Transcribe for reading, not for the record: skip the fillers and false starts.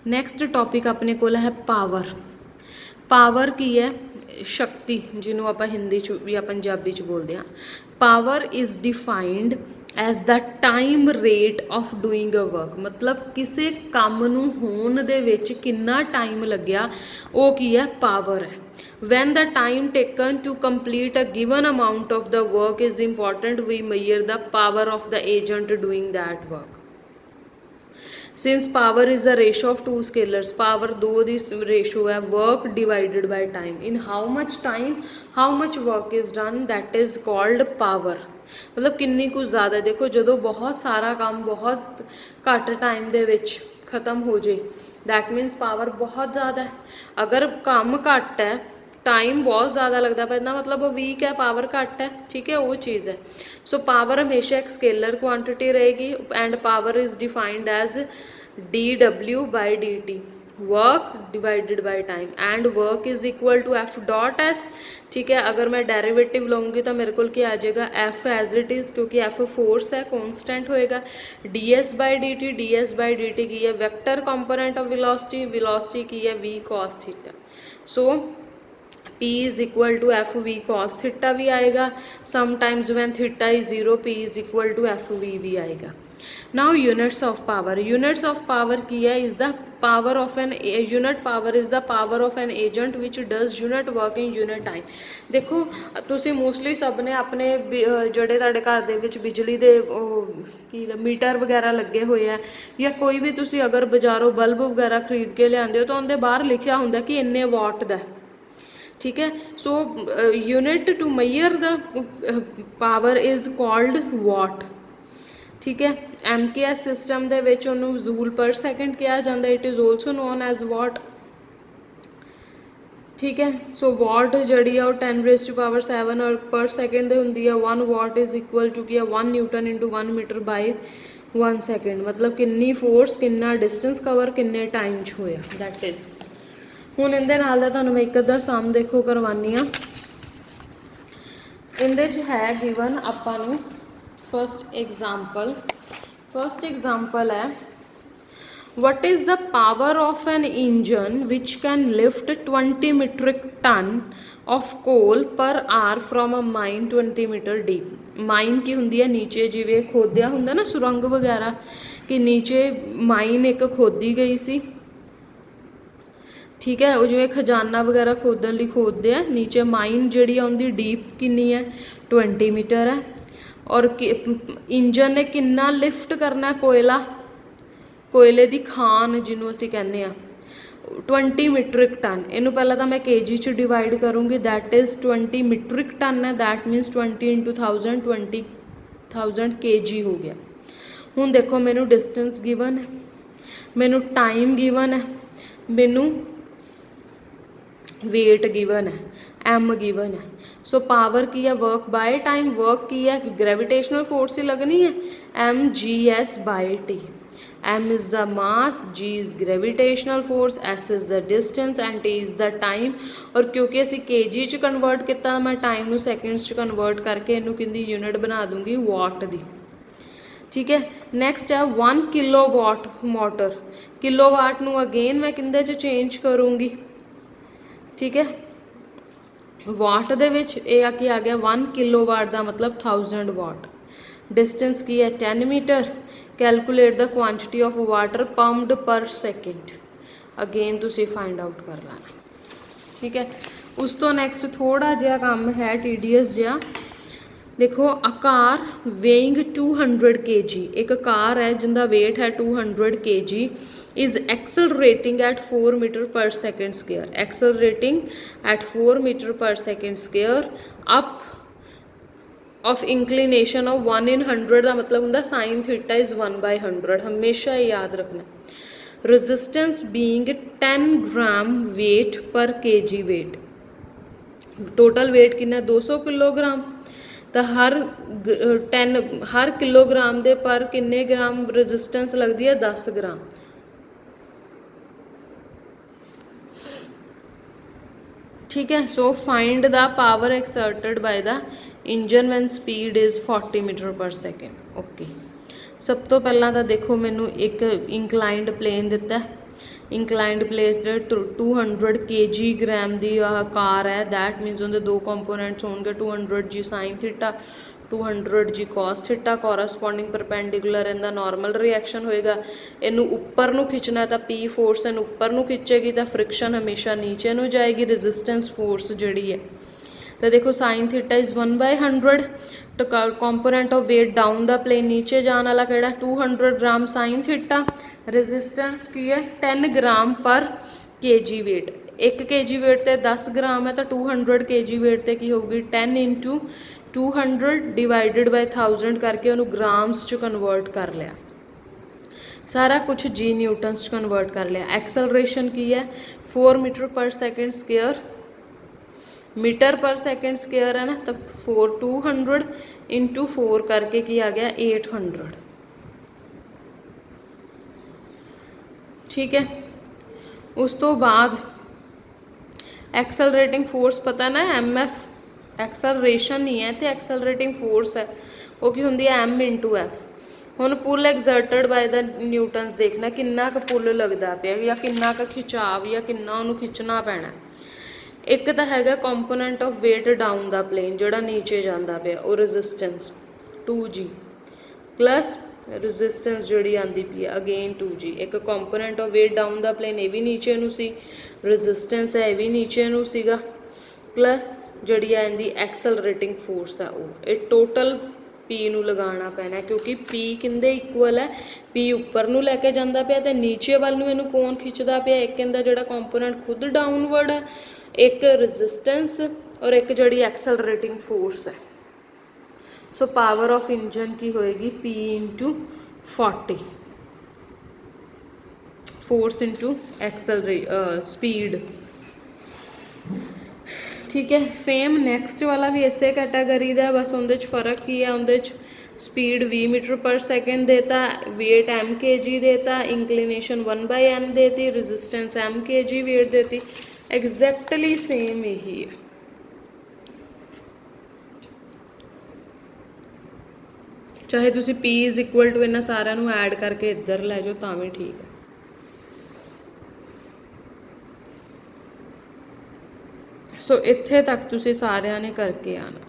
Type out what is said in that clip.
Next topic अपने कोल है power. Power की है शक्ति, जिन्हों आप हिंदी च या पंजाबी च बोलते हैं। Power is defined as the time rate of doing a work, मतलब किसी काम नूं होण दे विच कितना टाइम लग्या वो की है पावर है। When the time taken to complete a given amount of the work is important, we measure the power of the agent doing that work. Since power is the ratio of two scalars, power दो दी ratio है work divided by time. In how much time how much work is done, that is called power. मतलब किन्नी कुछ ज़्यादा, देखो जो बहुत सारा काम बहुत घट टाइम दे विच खत्म हो जाए, दैट मीनस पावर बहुत ज़्यादा है। अगर काम घट है, टाइम बहुत ज़्यादा लगता है, इसका मतलब वो वीक है, पावर घट है, ठीक है, वो चीज़ है। सो पावर हमेशा एक स्केलर क्वांटिटी रहेगी and power is defined as dw by dt, work divided by time, and work is equal to F dot S, ठीक है। अगर मैं डेरिवेटिव लूँगी तो मेरे को क्या आ जाएगा, एफ एज इट इज़, क्योंकि एफ फोर्स है, कॉन्स्टेंट होएगा। D S by D T, D S by D T की है vector component of velocity, velocity की है V cos theta. So P is equal to F V cos theta भी आएगा। Sometimes when theta is 0 P is equal to F V भी आएगा। Now units of power, units of power की है is the power of an unit, power is the power of an agent which does unit work in unit time. देखो तुसी mostly सब ने अपने ਜਿਹੜੇ ਤੁਹਾਡੇ ਘਰ ਦੇ ਵਿੱਚ ਬਿਜਲੀ ਦੇ ਕੀ ਮੀਟਰ ਵਗੈਰਾ ਲੱਗੇ ਹੋਏ ਆ, ਜਾਂ ਕੋਈ ਵੀ ਤੁਸੀਂ ਅਗਰ ਬਾਜ਼ਾਰੋਂ ਬਲਬ ਵਗੈਰਾ ਖਰੀਦ ਕੇ ਲਿਆਉਂਦੇ ਹੋ ਤਾਂ ਉਹਦੇ ਬਾਹਰ ਲਿਖਿਆ ਹੁੰਦਾ ਕਿ ਇੰਨੇ ਵਾਟ ਦਾ, ठीक है। So unit to measure the power is called watt, ठीक है। MKS सिस्टम दे विच उन्होंने जूल पर सैकेंड कहा जाता है, it is also known as watt, ठीक है। सो वाट जी 10⁻⁷ और पर सैकेंड होंगी है। 1 वाट इज़ इक्वल टू की 1 newton into 1 metre by 1 second, मतलब किन्नी फोर्स किन्ना डिस्टेंस कवर किन्ने टाइम च होया, दैट इज़। ਹੁਣ ਇਹਦੇ ਨਾਲ ਦਾ ਤੁਹਾਨੂੰ ਮੈਂ ਇੱਕ ਅੱਧਾ ਸਮ ਦੇਖੋ ਕਰਵਾਨੀ ਆ। ਇਹਦੇ 'ਚ ਹੈ ਗਿਵਨ ਆਪਾਂ ਨੂੰ ਫਸਟ ਐਗਜ਼ਾਮਪਲ ਹੈ what is the power of an engine which can lift 20 metric ton of coal per hour from a mine 20 meter deep। ਮਾਈਨ ਕੀ ਹੁੰਦੀ ਹੈ, ਨੀਚੇ ਜਿਵੇਂ ਖੋਦਿਆ ਹੁੰਦਾ ਨਾ ਸੁਰੰਗ ਵਗੈਰਾ, ਕਿ ਨੀਚੇ ਮਾਈਨ ਇੱਕ ਖੋਦੀ ਗਈ ਸੀ, ठीक है। वो जिवें खजाना वगैरह खोदन लई खोदते हैं, नीचे माइन जिहड़ी उहदी डीप किन्नी है 20 मीटर है। और इंजन ने किन्ना लिफ्ट करना कोयला, कोयले की खान जिन्हों असीं कहने 20 मीट्रिक टन। इनू पहला तो मैं kg च डिवाइड करूँगी, दैट इज़ 20 मीट्रिक टन है, दैट मीनस 20 इंटू 1000 20,000 kg हो गया। हुण देखो मैनू डिस्टेंस गिवन है, मैनू टाइम गिवन है, मैनू वेट गिवन है, एम गिवन है। सो पावर की है वर्क बाय टाइम, वर्क की है ग्रेविटेशनल फोर्स ही लगनी है, M G S by T. M is the mass, G is gravitational force, S is the distance and T is the time. और क्योंकि असी kg च कन्वर्ट किया, मैं टाइम नू सैकेंड्स च कन्वर्ट करके इनू किंदी यूनिट बना दूंगी वाट दी, ठीक है। नैक्सट है 1 किलोवाट मोटर। किलोवाट नू अगेन मैं किंदे च चेंज करूँगी, ठीक है। वाट दे विच ये की आ गया 1 किलोवाट का मतलब 1000 वाट। डिस्टेंस की है 10 metre. Calculate the quantity of water pumped per second, again तुसी फाइंड आउट कर लेना, ठीक है। उस तो नैक्सट थोड़ा जिहा काम है टीडीएस जिहा। देखो अ कार वेइंग 200 kg, एक कार है जिंदा वेट है 200 kg, is accelerating at 4 meter per second square, accelerating at 4 meter per second square up of inclination of 1 in 100 का मतलब होंगे sin theta is 1/100, हमेशा याद रखना। resistance being 10 ग्राम weight per kg weight, total weight कितना 200 kilogram, तो हर kilogram दे पर किन्ने ग्राम रेजिस्टेंस लगती है 10 ग्राम। ठीक है। So find the power exerted by the engine when speed is 40 metre per second. Okay, सब तो पहला तो देखो मैनू एक इंक्लाइंड प्लेन दिता है, ਇੰਕਲਾइंड ਪਲੇਸ ਦੇ 200 kg ਦੀ ਆਹ ਕਾਰ ਹੈ, ਦੈਟ ਮੀਨਸ ਉਹਦੇ ਦੋ ਕੰਪੋਨੈਂਟਸ ਹੋਣਗੇ 200 g sign theta 200 g cos theta corresponding perpendicular ਇਹਦਾ ਨਾਰਮਲ ਰਿਐਕਸ਼ਨ ਹੋਏਗਾ। ਇਹਨੂੰ ਉੱਪਰ ਨੂੰ ਖਿੱਚਣਾ ਤਾਂ P ਫੋਰਸ ਇਹਨੂੰ ਉੱਪਰ ਨੂੰ ਖਿੱਚੇਗੀ ਤਾਂ ਫ੍ਰਿਕਸ਼ਨ ਹਮੇਸ਼ਾ ਨੀਚੇ ਨੂੰ ਜਾਏਗੀ। ਰੈਜ਼ਿਸਟੈਂਸ ਫੋਰਸ ਜਿਹੜੀ ਹੈ ਤਾਂ ਦੇਖੋ sine theta is 1/100 component of weight down the plane ਨੀਚੇ ਜਾਣ ਵਾਲਾ ਕਿਹੜਾ 200 ਗ੍ਰਾਮ ਸਾਈਨ ਥੀਟਾ। ਰੈਜ਼ਿਸਟੈਂਸ ਕੀ ਹੈ 10 ਗ੍ਰਾਮ ਪਰ kg ਵੇਟ, 1 kg ਵੇਟ ਤੇ 10 ਗ੍ਰਾਮ ਹੈ ਤਾਂ 200 kg ਵੇਟ ਤੇ ਕੀ ਹੋਊਗੀ 10 × 200 ਡਿਵਾਈਡਡ ਬਾਈ 1000 ਕਰਕੇ ਉਹਨੂੰ ਗ੍ਰਾਮਸ 'ਚ ਕਨਵਰਟ ਕਰ ਲਿਆ, ਸਾਰਾ ਕੁਛ ਜੀ ਨਿਊਟਨਸ 'ਚ ਕਨਵਰਟ ਕਰ ਲਿਆ। ਐਕਸਲਰੇਸ਼ਨ ਕੀ ਹੈ 4 metre per second square, metre per second square है ना, तो 200 × 4 करके की आ गया 800। ठीक है, उस तो बाद एक्सलरेटिंग फोर्स पता ना MF, एक्सलरेशन नहीं है तो एक्सलरेटिंग फोर्स है वो की होंगी M × F। हुण पुल एग्जर्टड बाय द न्यूटन्स देखना किन्ना क पुल लगता पिया या किन्ना क खिंचाव या किन्ना उन्होंने खिंचना पैना। एक तो हैगा component of weight down the plane जोड़ा नीचे जाता पे और रेजिस्टेंस 2G प्लस रेजिस्टेंस जी आती पी है अगेन 2G। एक component of weight down the plane ये भी नीचे नू सी, रेजिस्टेंस है ये भी नीचे नू सीगा, प्लस जी आती एक्सलरेटिंग फोर्स है वो ये टोटल P नू लगाना पैना क्योंकि P किंदे इक्वल है P उपर नू लैके जाता पिया तो नीचे वाल नू इनू कौन खिंचता पिया, एक इहदा जिहड़ा कंपोनेंट खुद डाउनवर्ड है, एक रेजिस्टेंस और एक जड़ी एक्सलरेटिंग फोर्स है। सो पावर ऑफ इंजन की होएगी P × 40 फोर्स × स्पीड। ठीक है, सेम नैक्सट वाला भी इसे कैटागरी का, बस उनके फर्क की है, उनके स्पीड 20 मीटर पर सेकेंड देता, वेट M kg देता, इंक्लिनेशन 1/n देती, रेजिस्टेंस M kg वेट देती, एग्जैक्टली सेम यही है। चाहे तुसी P = इन्हां सारिਆਂ ਨੂੰ ऐड करके इधर लै जाओ तां भी ठीक है। सो इत्थे तक तुसी सारिਆਂ ने करके आना।